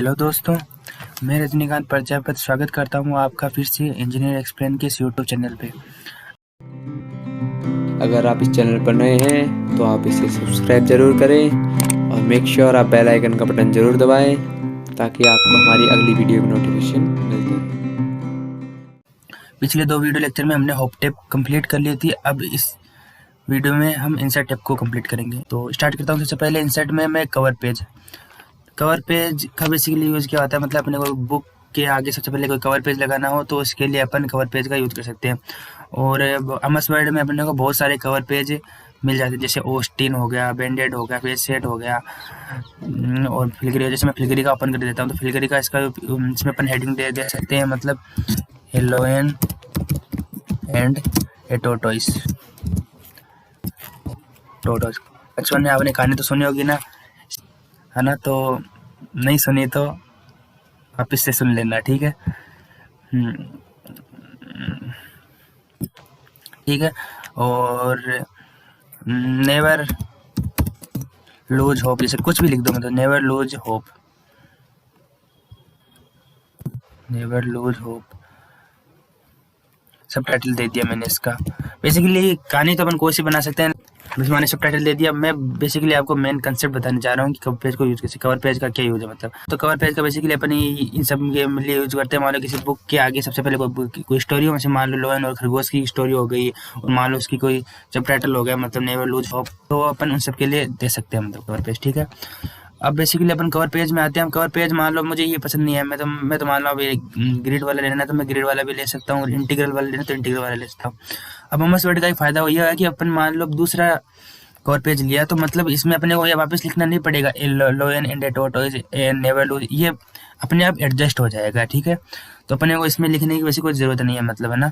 Hello दोस्तों, मैं रजनीकांत प्रजापति स्वागत करता हूं आपका फिर से इंजीनियर एक्सप्लेन के इस यूट्यूब चैनल पे। अगर आप इस चैनल पर नए हैं तो आप इसे सब्सक्राइब ज़रूर करें और मेक श्योर आप बेल आइकन का बटन ज़रूर दबाएं ताकि आपको हमारी अगली वीडियो की नोटिफिकेशन मिलती रहे। पिछले 2 वीडियो लेक्चर में हमने होप टेप कंप्लीट कर ली थी। अब इस वीडियो में हम इंसर्ट टेप को कंप्लीट करेंगे। तो स्टार्ट करता हूँ। सबसे पहले इंसर्ट में मैं कवर पेज का बेसिकली यूज़ क्या होता है, मतलब अपने को बुक के आगे सबसे पहले कोई कवर पेज लगाना हो तो उसके लिए अपन कवर पेज का यूज़ कर सकते हैं। और एमएस वर्ड में अपने को बहुत सारे कवर पेज मिल जाते हैं, जैसे ओस्टिन हो गया, बैंडेड हो गया, पेज सेट हो गया और फिलगरी। जैसे मैं फिलगरी का ओपन कर देता हूँ तो फिलगरी का इसमें अपन हेडिंग दे सकते हैं, मतलब हेलोइन एंड ए टोटोइस। बचपन में आपने कहानी तो सुनी होगी ना, है ना? तो नहीं सुनी तो वापस से सुन लेना, ठीक है? ठीक है। और नेवर लूज होप, जैसे कुछ भी लिख दो, मतलब never lose hope, never lose hope. सब टाइटल दे दिया मैंने इसका। बेसिकली कहानी तो अपन कोई सी बना सकते हैं, बस मैंने सब टाइटल दे दिया। मैं बेसिकली आपको मेन कंसेप्ट बताने जा रहा हूँ कि कवर पेज को यूज कैसे, कवर पेज का क्या यूज है मतलब। तो कवर पेज का बेसिकली अपन इन सब के लिए यूज करते हैं। मान लो किसी बुक के आगे सबसे पहले कोई स्टोरी हो, जैसे मान लो लोयन और खरगोश की स्टोरी हो गई, और मान लो उसकी कोई सब टाइटल हो गया, मतलब नेवर लूज होप, तो अपन उन सब के लिए दे सकते हैं मतलब कवर पेज, ठीक है। अब बेसिकली अपन कवर पेज में आते हैं। हम कवर पेज मान लो मुझे ये पसंद नहीं है, मैं तो मान लो अभी ग्रिड वाला लेना है तो मैं ग्रिड वाला भी ले सकता हूँ, और इंटीग्रल वाला लेना तो इंटीग्रल वाला ले सकता हूँ। अब एमएस वर्ड का एक फायदा यह है कि अपन मान लो दूसरा कवर पेज लिया तो मतलब इसमें अपने को ये वापस लिखना नहीं पड़ेगा, लोयन and tortoise and never lose, ये अपने आप एडजस्ट हो जाएगा, ठीक है। तो अपने को इसमें लिखने की वैसे कोई ज़रूरत नहीं है, मतलब, है ना।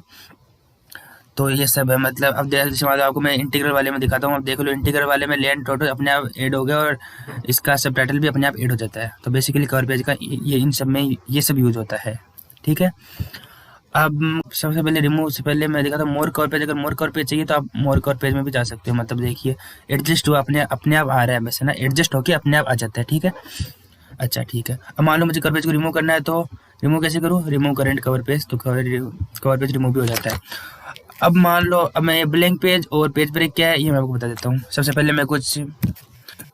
तो ये सब है मतलब। अब जैसे मान लो आपको मैं इंटीग्रल वाले में दिखाता हूँ। अब देख लो, इंटीग्रल वाले में लेन टोटल अपने आप ऐड हो गया और इसका सब टाइटल भी अपने आप ऐड हो जाता है। तो बेसिकली कवर पेज का ये इन सब में ये सब यूज होता है, ठीक है। अब सबसे पहले रिमूव से पहले मैं दिखाता हूँ मोर कवर पेज। अगर मोर कवर पेज चाहिए तो आप मोर कवर पेज में भी जा सकते हो। मतलब देखिए, एडजस्ट हुआ अपने आप आ रहा है, वैसे ना एडजस्ट होके अपने आप आ जाता है, ठीक है। अच्छा, ठीक है। अब मान लो मुझे कवर पेज को रिमूव करना है तो रिमूव कैसे करूँ? रिमूव करेंट कवर पेज, तो कवर पेज रिमूव भी हो जाता है। अब मान लो, अब मैं ब्लैंक पेज और पेज ब्रेक क्या है ये मैं आपको बता देता हूँ। सबसे पहले मैं कुछ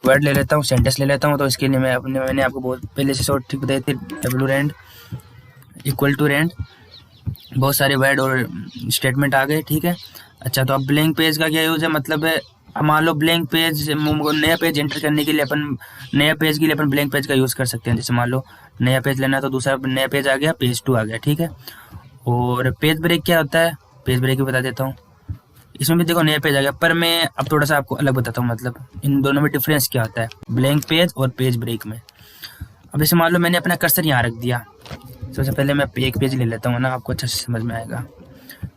वर्ड ले लेता हूँ, सेंटेंस ले लेता हूँ। तो इसके लिए मैंने आपको बहुत पहले से शॉर्ट ट्रिक बताई थी, W rand equal to rand. बहुत सारे वर्ड और स्टेटमेंट आ गए, ठीक है। अच्छा, तो अब ब्लैंक पेज का क्या यूज़ है, मतलब मान लो ब्लैंक पेज, नया पेज एंटर करने के लिए अपन, नया पेज के लिए अपन ब्लैंक पेज का यूज़ कर सकते हैं। जैसे मान लो नया पेज लेना है तो दूसरा नया पेज आ गया, पेज 2 आ गया, ठीक है। और पेज ब्रेक क्या होता है, पेज ब्रेक भी बता देता हूँ। इसमें भी देखो नया पेज आ गया, पर मैं अब थोड़ा सा आपको अलग बताता हूँ, मतलब इन दोनों में डिफरेंस क्या होता है ब्लैंक पेज और पेज ब्रेक में। अब जैसे मान लो मैंने अपना कर्सर यहाँ रख दिया। सबसे पहले मैं एक पेज ले लेता हूँ ना, आपको अच्छे से समझ में आएगा,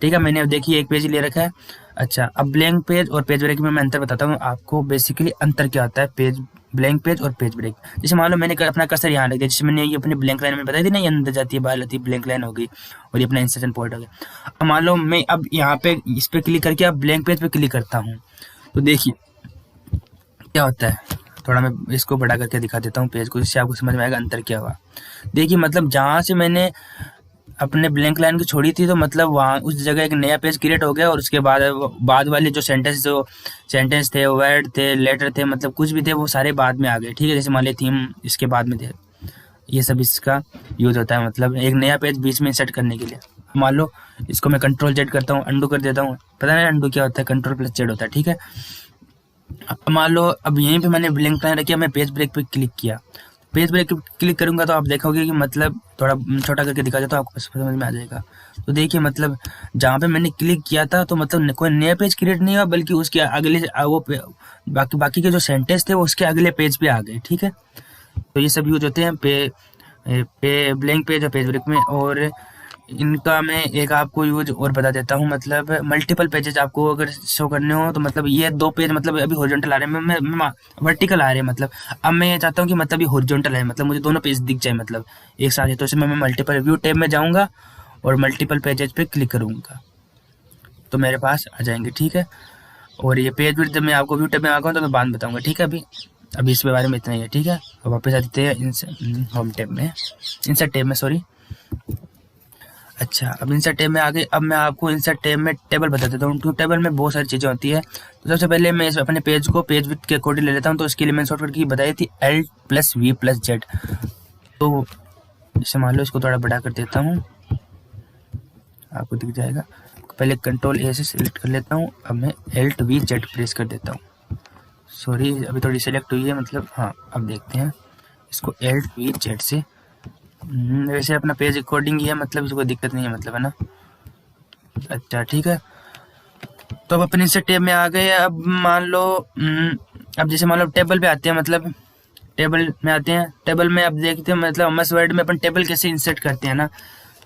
ठीक है। मैंने अब देखिए एक पेज ले रखा है। अच्छा, अब ब्लैंक पेज और पेज ब्रेक में मैं अंतर बताता हूँ आपको। बेसिकली अंतर क्या होता है पेज ब्लैंक पेज और पेज ब्रेक। जैसे मान लो मैंने अपना कर्सर यहाँ रख दिया, जैसे मैंने ये अपनी ब्लैंक लाइन में बताई थी ना, ये अंदर जाती है बाहर आती है, ब्लैंक लाइन हो गई, और ये अपना इंसर्शन पॉइंट हो गया। अब मान लो मैं अब यहाँ पे इस पे क्लिक करके अब ब्लैंक पेज पे क्लिक करता हूँ, तो देखिए क्या होता है। थोड़ा मैं इसको बड़ा करके दिखा देता हूँ पेज को, जिससे आपको समझ में आएगा अंतर क्या हुआ। देखिए, मतलब जहाँ से मैंने अपने ब्लैंक लाइन की छोड़ी थी तो मतलब वहाँ उस जगह एक नया पेज क्रिएट हो गया, और उसके बाद वाले जो सेंटेंस थे, वर्ड थे, लेटर थे, मतलब कुछ भी थे, वो सारे बाद में आ गए, ठीक है। जैसे मान ली थीम इसके बाद में थे, ये सब इसका यूज होता है, मतलब एक नया पेज बीच में इंसर्ट करने के लिए। मान लो इसको मैं कंट्रोल जेड करता हूँ, अंडू कर देता हूँ। पता नहीं अंडू क्या होता है, कंट्रोल प्लस जेड होता है, ठीक है। अब मान लो अब यहीं पे मैंने ब्लैंक लाइन रखी, मैं पेज ब्रेक पे क्लिक किया। पेज ब्रेक क्लिक करूंगा तो आप देखोगे कि मतलब थोड़ा छोटा करके दिखा देता हूँ, आपको समझ में आ जाएगा। तो देखिए, मतलब जहाँ पे मैंने क्लिक किया था तो मतलब कोई नया पेज क्रिएट नहीं हुआ, बल्कि उसके अगले बाकी के जो सेंटेंस थे वो उसके अगले पेज पे आ गए, ठीक है। तो ये सब यूज होते हैं पे ब्लैंक पेज और पेज ब्रेक में। और इनका मैं एक आपको यूज और बता देता हूँ, मतलब मल्टीपल पेजेस आपको अगर शो करने हो तो मतलब ये 2 पेज मतलब अभी हॉरिजॉन्टल आ रहे हैं, मैं वर्टिकल आ रहे हैं, मतलब अब मैं ये चाहता हूँ कि मतलब ये हॉरिजॉन्टल है, मतलब मुझे दोनों पेज दिख जाए मतलब एक साथ ही। तो इसमें मैं मल्टीपल व्यू टैब में जाऊँगा और मल्टीपल पेजेस पे क्लिक करूँगा तो मेरे पास आ जाएंगे, ठीक है। और ये पेज जब मैं आपको व्यू टैब में आऊँगा तो मैं बाद में बताऊँगा, ठीक है। अभी अभी इसके बारे में इतना ही है, ठीक है। अब वापस आ जाते हैं होम टैब में, इंसर्ट टैब में, सॉरी। अच्छा, अब इंसर्ट टैब में आ गए। अब मैं आपको इंसर्ट टैब में टेबल बता देता हूँ, क्योंकि टेबल में बहुत सारी चीज़ें होती है। तो सबसे पहले मैं अपने पेज को पेज विड्थ के अकॉर्डिंग ले लेता हूँ। तो इसके लिए मैंने शॉर्टकट की बताई थी Alt+V+Z। तो इसे मान लो इसको थोड़ा बड़ा कर देता हूँ, आपको दिख जाएगा। पहले Ctrl+A से सिलेक्ट कर लेता हूँ। अब मैं Alt+V+Z प्रेस कर देता हूँ। सॉरी, अभी थोड़ी सिलेक्ट हुई है, मतलब हाँ। अब देखते हैं इसको Alt+V+Z से। वैसे अपना पेज अकॉर्डिंग ही है, मतलब इसको दिक्कत नहीं है, मतलब है ना। अच्छा, ठीक है। तो अब अपने इंसर्ट टैब में आ गए। अब मान लो अब जैसे मान लो टेबल पे आते हैं, मतलब टेबल में आते हैं। टेबल में अब देखते हैं मतलब एमएस वर्ड में अपन टेबल कैसे इंसर्ट करते हैं ना।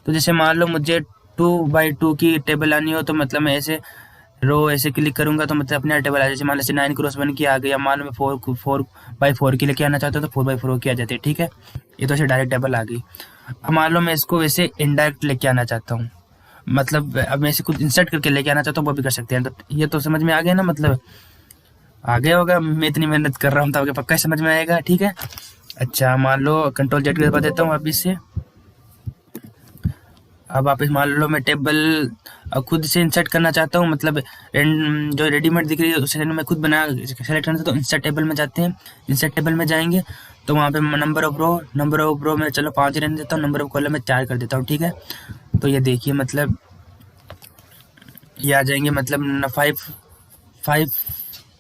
तो जैसे मान लो मुझे 2x2 की टेबल आनी हो, तो मतलब मैं ऐसे रो ऐसे क्लिक करूंगा तो मतलब अपने टेबल आ जाए। जैसे मान लो 9x1 की आ गई। मान लो मैं 4x4 की लेके आना चाहता हूँ, तो 4x4 की आ जाती है, ठीक है। ये तो ऐसे डायरेक्ट टेबल आ गई। अब मान लो मैं इसको वैसे इनडायरेक्ट लेके आना चाहता हूँ, मतलब अब मैं इसे कुछ इंसर्ट करके लेके आना चाहता हूँ, वो भी कर सकते हैं। तो ये तो समझ में आ गया ना, मतलब आ गया होगा। मैं इतनी मेहनत कर रहा हूँ तो आगे पक्का समझ में आएगा, ठीक है। अच्छा, मान लो Ctrl+Z दबा देता हूँ वापिस से। अब वापस मान लो मैं टेबल खुद से इंसर्ट करना चाहता हूँ, मतलब जो रेडीमेड दिख रही है उसे मैं खुद बना सेलेक्ट करना चाहता हूँ। इंसर्ट टेबल में जाते हैं। इंसर्ट टेबल में जाएंगे तो वहाँ पे नंबर ऑफ रो में चलो 5 रहने देता हूँ, नंबर ऑफ कॉलम में 4 कर देता हूँ, ठीक है। तो ये देखिए, मतलब ये आ जाएंगे, मतलब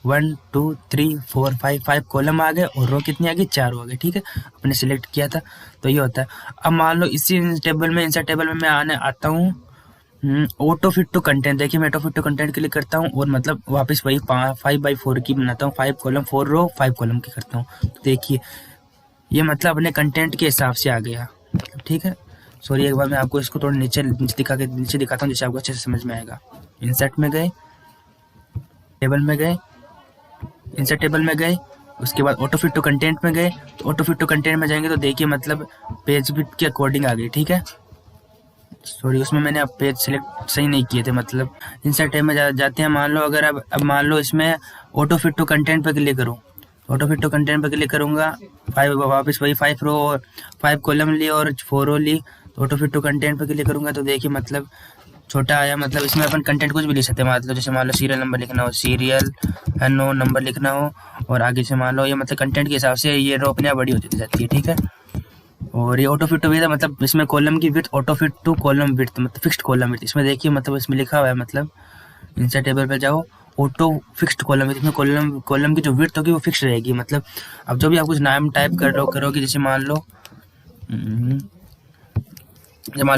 1 2 3 4 5 कॉलम आ गए और रो कितनी आ गई, 4 हो गए, ठीक है। अपने सिलेक्ट किया था तो ये होता है। अब मान लो इसी टेबल में इंसर्ट टेबल में मैं आने आता हूँ ऑटो फिट टू कंटेंट। देखिए मैं auto fit to content click करता हूँ और मतलब वापस वही 5x4 की बनाता हूँ। 5 कॉलम 4 रो 5 कॉलम की करता हूँ। तो देखिए ये मतलब अपने कंटेंट के हिसाब से आ गया, ठीक है। सॉरी, एक बार मैं आपको इसको थोड़ा नीचे दिखाता हूँ, जिससे आपको अच्छे से समझ में आएगा। इंसर्ट में गए, टेबल में गए, इंसर्ट टेबल में गए, उसके बाद ऑटो फिट टू कंटेंट में गए। तो ऑटो फिट टू कंटेंट में जाएंगे तो देखिए मतलब पेज विड्थ के अकॉर्डिंग आ गई, ठीक है। सॉरी, उसमें मैंने अब पेज सेलेक्ट सही नहीं किए थे, मतलब इंसर्ट टैब में जाते हैं। मान लो अगर अब मान लो इसमें ऑटो फिट टू कंटेंट पर क्लिक करूँ, ऑटो फिट टू कंटेंट पर क्लिक करूँगा, 5 वापस वही 5 रो और 5 कॉलम ली और 4 रो ली। तो ऑटो फिट टू कंटेंट पर क्लिक करूँगा तो देखिए मतलब छोटा आया। मतलब इसमें अपन कंटेंट कुछ भी लिख सकते हैं, मतलब जैसे मान लो सीरियल नंबर लिखना हो, सीरियल नो नंबर लिखना हो, और आगे से मान लो ये मतलब कंटेंट के हिसाब से ये रो अपने आप बड़ी होती जाती है, ठीक है। और ये ऑटो फिट टू विड्थ, मतलब इसमें कॉलम की width auto fit to column width, मतलब फिक्स्ड कॉलम विड्थ। इसमें देखिए मतलब इसमें लिखा हुआ है, मतलब इंसर्ट टेबल पे जाओ, ऑटो फिक्स्ड कॉलम विड्थ। इसमें कॉलम की जो विड्थ होगी वो फिक्स रहेगी। मतलब अब जो भी आप कुछ नाम टाइप करोगे, जैसे मान लो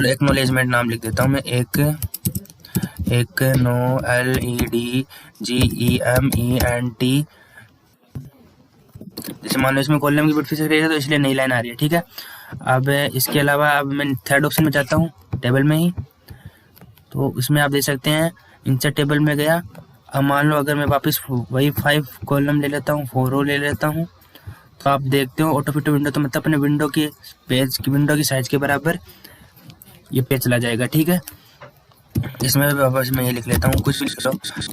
एक्नॉलेजमेंट नाम लिख देता हूँ मैं, LEDGEMENT। जैसे मान लो इसमें कॉलम की विड्थ फिक्स रहेगी तो इसलिए नई लाइन आ रही है, ठीक है। अब इसके अलावा अब मैं थर्ड ऑप्शन में जाता हूँ, टेबल में ही। तो इसमें आप देख सकते हैं इंसर्ट टेबल में गया। अब मान लो अगर मैं वापस वही 5 कॉलम ले लेता हूँ, 4 रो ले लेता हूँ, तो आप देखते हो ऑटो फिट विंडो, तो मतलब अपने विंडो की विंडो की साइज के बराबर ये पेज चला जाएगा, ठीक है। इसमें वापस मैं ये लिख लेता हूँ कुछ।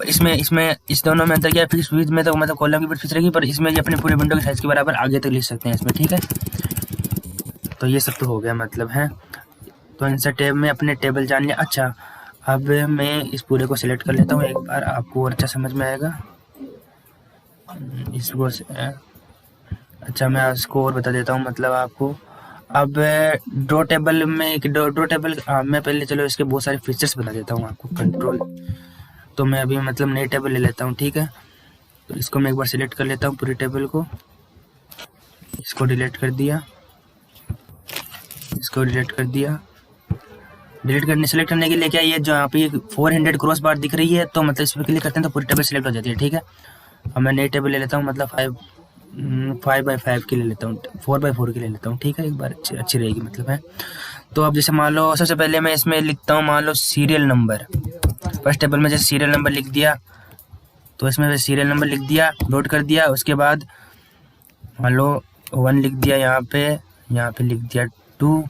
इसमें इस दोनों में अंतर क्या है, फिक्स विड्थ में तो मतलब कॉलम की विड्थ फिक्स रहेगी, पर इसमें ये अपने पूरे विंडो की साइज के बराबर आगे तक लिख सकते हैं इसमें, ठीक है। तो ये सब तो हो गया, मतलब है। तो इंसर्ट टैब में अपने टेबल जान लिया। अच्छा, अब मैं इस पूरे को सिलेक्ट कर लेता हूँ एक बार, आपको और अच्छा समझ में आएगा इसको। अच्छा, मैं इसको और बता देता हूँ मतलब आपको। अब ड्रॉ टेबल में ड्रॉ टेबल मैं पहले चलो इसके बहुत सारे फीचर्स बता देता हूँ आपको। कंट्रोल, तो मैं अभी मतलब नई टेबल ले लेता हूँ, ठीक है। तो इसको मैं एक बार सिलेक्ट कर लेता हूँ पूरी टेबल को, इसको डिलीट कर दिया, इसको डिलीट कर दिया। डिलीट करने सेलेक्ट करने के लिए क्या, ये जो यहाँ पे 400 क्रॉस बार दिख रही है, तो मतलब इस पर क्लिक करते हैं तो पूरी टेबल सिलेक्ट हो जाती है, ठीक है। अब मैं नई टेबल ले लेता हूँ, मतलब 5x5 की ले लेता हूँ, 4x4 की ले लेता हूँ, ठीक है। एक बार अच्छी रहेगी, मतलब है। तो अब जैसे मान लो सबसे पहले मैं इसमें लिखता हूँ, मान लो सीरियल नंबर। फर्स्ट टेबल में जैसे सीरियल नंबर लिख दिया, तो इसमें सीरियल नंबर लिख दिया, नोट कर दिया। उसके बाद मान लो 1 लिख दिया, यहाँ पे लिख दिया 2।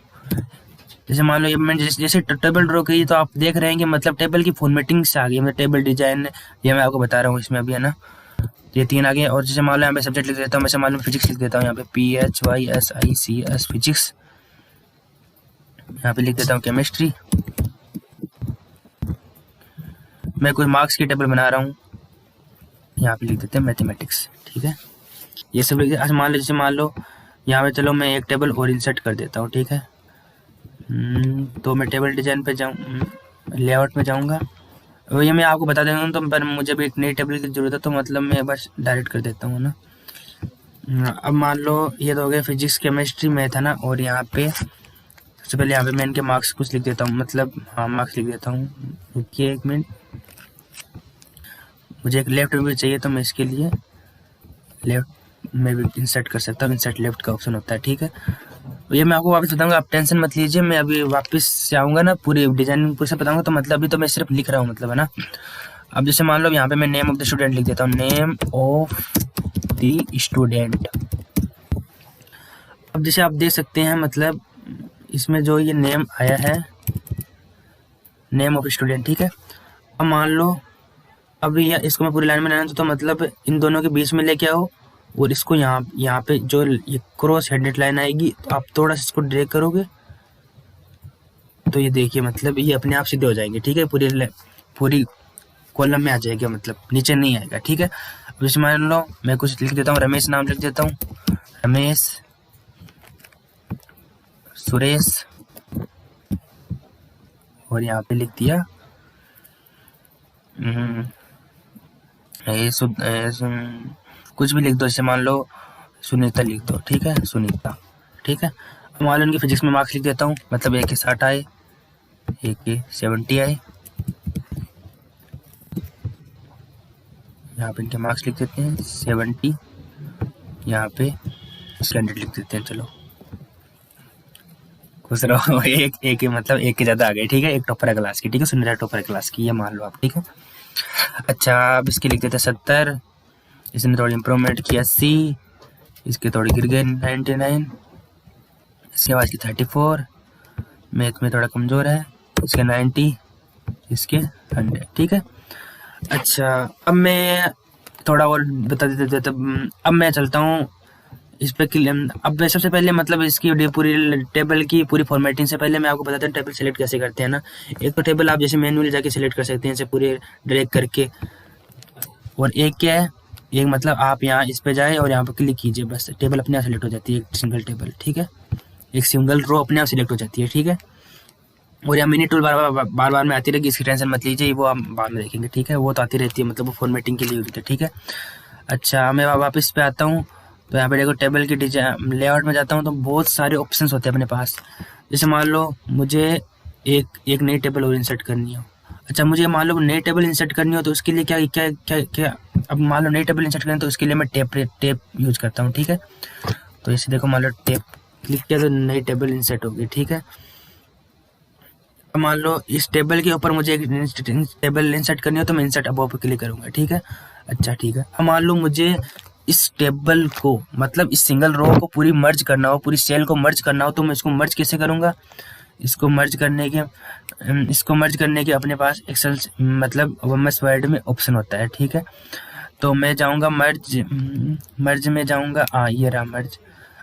जैसे मान लो ये मैं जैसे टेबल ड्रॉ की, तो आप देख रहे हैं कि मतलब टेबल की फॉर्मेटिंग से आ गई, मतलब टेबल डिजाइन, ये मैं आपको बता रहा हूँ इसमें अभी, है ना। ये 3 आ गए। और जैसे मान लो यहाँ पे सब्जेक्ट लिख देता हूँ, वैसे मान लो फिजिक्स लिख देता हूँ, यहाँ पे PHYSICS फिजिक्स। यहाँ पे लिख देता हूँ केमिस्ट्री। मैं कोई मार्क्स की टेबल बना रहा हूँ, यहाँ पे लिख देते हैं मैथमेटिक्स। ठीक है, ये सब लिख दिया। अच्छा मान लो, जैसे मान लो यहाँ पे चलो मैं एक टेबल और इंसर्ट कर देता हूँ। ठीक है, तो मैं टेबल डिजाइन पे जाऊँ, लेआउट में जाऊँगा। ये मैं आपको बता देता हूँ, तो पर मुझे भी एक नई टेबल की ज़रूरत है, तो मतलब मैं बस डायरेक्ट कर देता हूँ ना। अब मान लो ये तो हो गया फिजिक्स केमिस्ट्री मैथ है ना। और यहाँ पे सबसे पहले यहाँ पे मैं इनके मार्क्स कुछ लिख देता हूँ, मतलब हाँ मार्क्स लिख देता हूँ। रुकिए एक मिनट, मुझे एक लेफ्ट में भी चाहिए, तो मैं इसके लिए लेफ्ट में भी इंसर्ट कर सकता हूँ। इंसर्ट लेफ्ट का ऑप्शन होता है। ठीक है, ये मैं आपको वापस बताऊंगा, आप टेंशन मत लीजिए। मैं अभी वापस से आऊँगा ना, पूरी डिजाइनिंग पूरे से बताऊंगा, तो मतलब अभी तो मैं सिर्फ लिख रहा हूँ, मतलब है ना। अब जैसे मान लो यहाँ पे मैं नेम ऑफ द स्टूडेंट लिख देता हूँ, नेम ऑफ द स्टूडेंट। अब जैसे आप देख सकते हैं, मतलब इसमें जो ये नेम आया है, नेम ऑफ स्टूडेंट। ठीक है, अब मान लो अभी इसको मैं पूरी लाइन में लाना तो मतलब इन दोनों के बीच में लेके आओ, और इसको यहाँ पे जो ये क्रॉस हेडेड लाइन आएगी, तो आप थोड़ा सा इसको ड्रैग करोगे, तो ये देखिए मतलब ये अपने आप सीधे हो जाएंगे। ठीक है, पूरी कॉलम में आ जाएगा, मतलब नीचे नहीं आएगा। ठीक है, अब जैसे मान लो मैं कुछ लिख देता हूँ, रमेश नाम लिख देता हूँ, रमेश, सुरेश, और यहाँ पे लिख दिया कुछ भी लिख दो, जैसे मान लो सुनीता लिख दो। ठीक है, सुनीता। ठीक है, अब मान लो इनके फिजिक्स में मार्क्स लिख देता हूँ, मतलब एक के 60 आए, एक के 70 आए। यहाँ पे इनके मार्क्स लिख देते हैं 70, यहाँ पे 100 लिख देते हैं। चलो खुश रहो। एक मतलब एक के ज़्यादा आ गए। ठीक है, एक टॉपर है क्लास की। ठीक है, सुनीता टॉपर है क्लास की, ये मान लो आप। ठीक है, अच्छा अब इसके लिख देते हैं 70, इसने थोड़ी इम्प्रूवमेंट की 80, इसके थोड़ी गिर गए 99, इसके बाद की 34, मैथ में थोड़ा कमज़ोर है, इसके 90, इसके 100। ठीक है, अच्छा अब मैं थोड़ा और बता देते थे। अब मैं चलता हूँ इस पे। अब मैं सबसे पहले मतलब इसकी पूरी टेबल की पूरी फॉर्मेटिंग से पहले मैं आपको बताता हूँ टेबल सेलेक्ट कैसे करते हैं ना। एक तो टेबल आप जैसे मैन्युअली जाके सिलेक्ट कर सकते हैं, इसे पूरे ड्रैग करके। और एक क्या है, एक मतलब आप यहाँ इस पे जाए और यहाँ पर क्लिक कीजिए, बस टेबल अपने आप सेलेक्ट हो जाती है, एक सिंगल टेबल। ठीक है, एक सिंगल रो अपने आप सिलेक्ट हो जाती है। ठीक है, और यहाँ मिनी टूल बार बार में आती रहेगी, इसकी टेंशन मत लीजिए, वो हम बाद में देखेंगे। ठीक है, वो तो आती रहती है, मतलब वो फॉर्मेटिंग के लिए होती है। ठीक है, अच्छा मैं वापस पे आता हूँ, तो यहाँ पे देखो टेबल की डिजाइन लेआउट में जाता हूँ, तो बहुत सारे ऑप्शंस होते हैं अपने पास। जैसे मान लो मुझे एक नई टेबल और इंसर्ट करनी हो। अच्छा मुझे मान लो नई टेबल इंसर्ट करनी हो, तो उसके लिए क्या क्या क्या क्या अब मान लो नई टेबल इंसर्ट करनी, तो उसके लिए मैं टेप यूज करता हूँ। ठीक है, तो इसे देखो मान लो टेप क्लिक किया तो नई टेबल इंसर्ट होगी। ठीक है, अब मान लो इस टेबल के ऊपर मुझे एक टेबल इंसर्ट करनी हो, तो मैं इंसर्ट अबव पे क्लिक करूँगा। ठीक है, अच्छा ठीक है, अब मान लो मुझे इस टेबल को मतलब इस सिंगल रो को पूरी मर्ज करना हो, पूरी सेल को मर्ज करना हो, तो मैं इसको मर्ज कैसे करूँगा। इसको मर्ज करने के अपने पास एक्सेल मतलब MS वर्ड में ऑप्शन होता है। ठीक है, तो मैं जाऊँगा मर्ज में जाऊँगा, ये रहा मर्ज।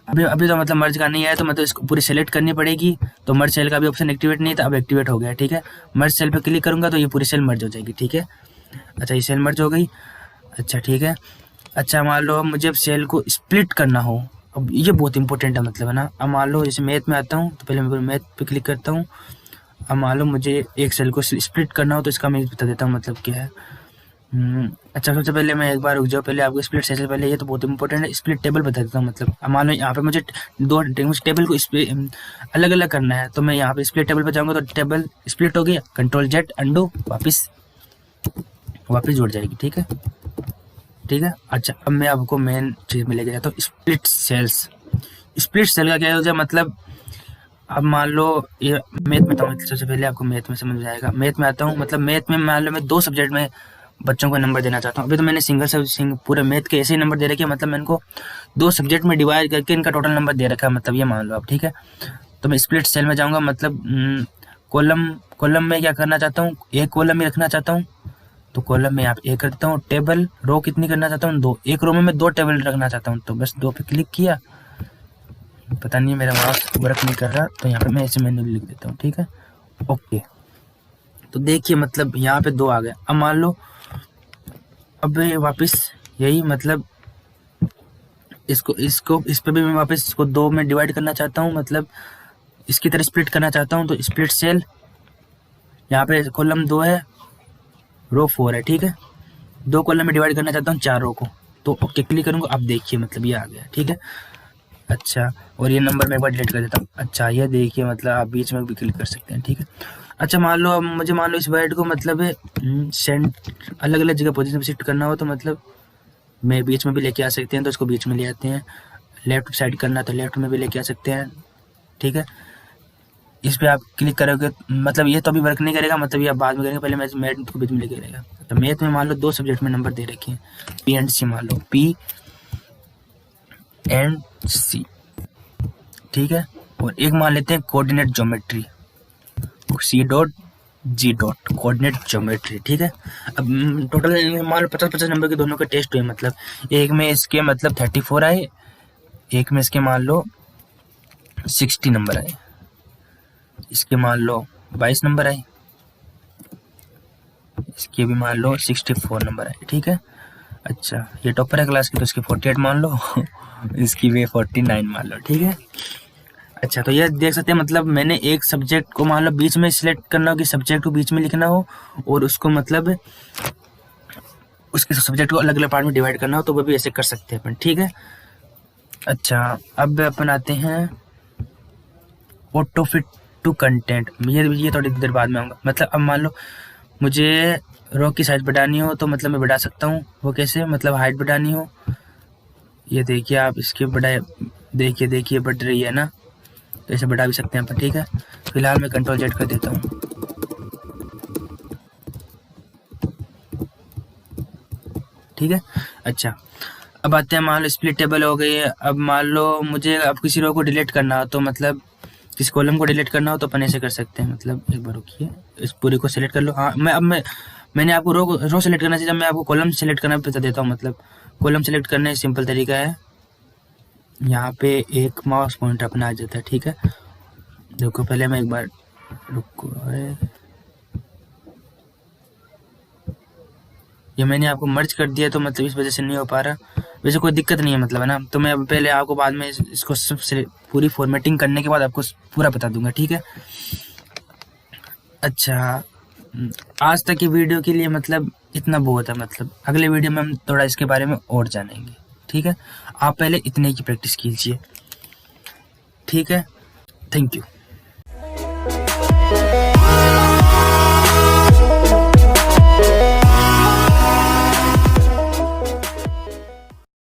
अभी तो मतलब मर्ज का नहीं आया, तो मतलब इसको पूरी सेलेक्ट करनी पड़ेगी। तो मर्ज सेल का भी ऑप्शन एक्टिवेट नहीं था, अब एक्टिवेट हो गया। ठीक है, मर्ज सेल पे क्लिक करूँगा तो ये पूरी सेल मर्ज हो जाएगी। ठीक है, अच्छा ये सेल मर्ज हो गई। अच्छा ठीक है, अच्छा मान लो मुझे अब सेल को स्प्लिट करना हो, अब ये बहुत इंपॉर्टेंट है, मतलब है ना। अब मान लो जैसे मैथ में आता हूँ, तो पहले मैं मैथ पे क्लिक करता हूँ। अब मान लो मुझे एक सेल को स्प्लिट करना हो, तो इसका मैं बता देता हूँ मतलब क्या है। अच्छा सबसे पहले मैं एक बार रुक जाओ, पहले आपको स्प्लिट से पहले ये तो बहुत इंपॉर्टेंट है, स्प्लिट टेबल बता देता हूँ। मतलब अब मान लो यहाँ पे मुझे दो टेबल को अलग अलग करना है, तो मैं यहाँ पे स्प्लिट टेबल पर जाऊँगा, तो टेबल स्प्लिट हो गया, Ctrl+Z अंडू, वापस जुड़ जाएगी। ठीक है, ठीक है, अच्छा अब मैं आपको मेन चीज़ में लेके जाता हूँ, स्प्लिट सेल्स। स्प्लिट सेल का क्या होता है, मतलब अब मान लो ये मैथ में था, सबसे पहले आपको मैथ में समझ आएगा। मैथ में आता हूँ, मतलब मैथ में मान लो मैं 2 सब्जेक्ट में बच्चों को नंबर देना चाहता हूँ। अभी तो मैंने सिंगल पूरे मैथ के ऐसे ही नंबर दे रखे हैं, मतलब मैं इनको 2 सब्जेक्ट में डिवाइड करके इनका टोटल नंबर दे रखा है, मतलब ये मान लो आप। ठीक है, तो मैं स्प्लिट सेल में जाऊँगा, मतलब कॉलम में क्या करना चाहता हूँ, एक कॉलम में रखना चाहता हूँ, तो कॉलम में यहाँ पे 1 कर देता हूँ। टेबल रो कितनी करना चाहता हूँ 2, एक रो में मैं 2 टेबल रखना चाहता हूँ, तो बस 2 पे क्लिक किया। पता नहीं मेरा माउस वर्क नहीं कर रहा, तो यहाँ पे मैं ऐसे मैन्युअली लिख देता हूँ, ठीक है। ओके, तो देखिए मतलब यहाँ पे 2 आ गए। अब मान लो अब वापस यही मतलब इसको इस पे भी मैं वापस इसको 2 में डिवाइड करना चाहता हूँ, मतलब इसकी तरह स्प्लिट करना चाहता हूँ। तो स्प्लिट सेल, यहाँ पे कॉलम 2 है, रो 4 है, ठीक है। 2 कॉलम में डिवाइड करना चाहता हूँ 4 रो को, तो ओके क्लिक करूँगा। अब देखिए मतलब ये आ गया, ठीक है। अच्छा, और ये नंबर मैं एक बार डिलीट कर देता हूँ। अच्छा, ये देखिए मतलब आप बीच में भी क्लिक कर सकते हैं, ठीक है। अच्छा, मान लो अब मुझे मान लो इस वर्ड को मतलब सेंट अलग अलग जगह पोजीशन पे शिफ्ट करना हो, तो मतलब मैं बीच में भी लेके आ सकते हैं, तो इसको बीच में ले आते हैं। लेफ्ट साइड करना तो लेफ्ट में भी लेके आ सकते हैं, ठीक है। इस पे आप क्लिक करोगे मतलब ये तो अभी वर्क नहीं करेगा, मतलब ये आप बाद में करेंगे, पहले मैथ को बीच में लेके रहेगा। तो मैथ में मान लो 2 सब्जेक्ट में नंबर दे रखे हैं, पी एंड सी, मान लो पी एंड सी, ठीक है। और एक मान लेते हैं coordinate geometry, C dot G dot coordinate geometry, ठीक है। अब टोटल मान लो 50-50 नंबर के दोनों के टेस्ट हुए, मतलब एक में इसके मतलब 34 आए, एक में इसके मान लो 60 नंबर आए, इसके मान लो 22 नंबर आए, इसके भी मान लो 64 नंबर आए, ठीक है। अच्छा, ये टॉपर है क्लास की तो इसके 48 मान लो इसकी भी 49 मान लो, ठीक है। अच्छा, तो ये देख सकते हैं मतलब मैंने एक सब्जेक्ट को मान लो बीच में सिलेक्ट करना हो कि सब्जेक्ट को बीच में लिखना हो, और उसको मतलब उसके सब्जेक्ट को अलग अलग पार्ट में डिवाइड करना हो, तो वो भी ऐसे कर सकते हैं अपन, ठीक है। अच्छा, अब अपन आते हैं ऑटो फिट टू कंटेंट। ये थोड़ी देर बाद में आऊँगा। मतलब अब मान लो मुझे रो की साइज बढ़ानी हो, तो मतलब मैं बढ़ा सकता हूँ। वो कैसे, मतलब हाइट बढ़ानी हो, ये देखिए आप इसके बढ़ाए, देखिए बढ़ रही है ना, तो ऐसे बढ़ा भी सकते हैं अपन, ठीक है। फिलहाल मैं कंट्रोल जेड कर देता हूँ, ठीक है। अच्छा, अब आते हैं मान लो स्प्लिट टेबल हो गई है। अब मान लो मुझे अब किसी रो को डिलीट करना हो, तो मतलब किसी कॉलम को डिलीट करना हो तो अपन ऐसे कर सकते हैं। मतलब एक बार रुकिए, इस पूरे को सिलेक्ट कर लो। हाँ, मैंने आपको रो सेलेक्ट करना चाहिए, जब मैं आपको कॉलम सेलेक्ट करना बता देता हूँ। मतलब कॉलम सेलेक्ट करने सिंपल तरीका है, यहाँ पे एक माउस पॉइंटर अपना आ जाता है, ठीक है। देखो पहले मैं एक बार रुको, ये मैंने आपको मर्ज कर दिया, तो मतलब इस वजह से नहीं हो पा रहा। वैसे कोई दिक्कत नहीं है मतलब, है ना। तो मैं पहले आपको बाद में इसको सबसे पूरी फॉर्मेटिंग करने के बाद आपको पूरा बता दूंगा, ठीक है। अच्छा, आज तक की वीडियो के लिए मतलब इतना बहुत है। मतलब अगले वीडियो में हम थोड़ा इसके बारे में और जानेंगे, ठीक है। आप पहले इतने की प्रैक्टिस कीजिए, ठीक है। Thank you.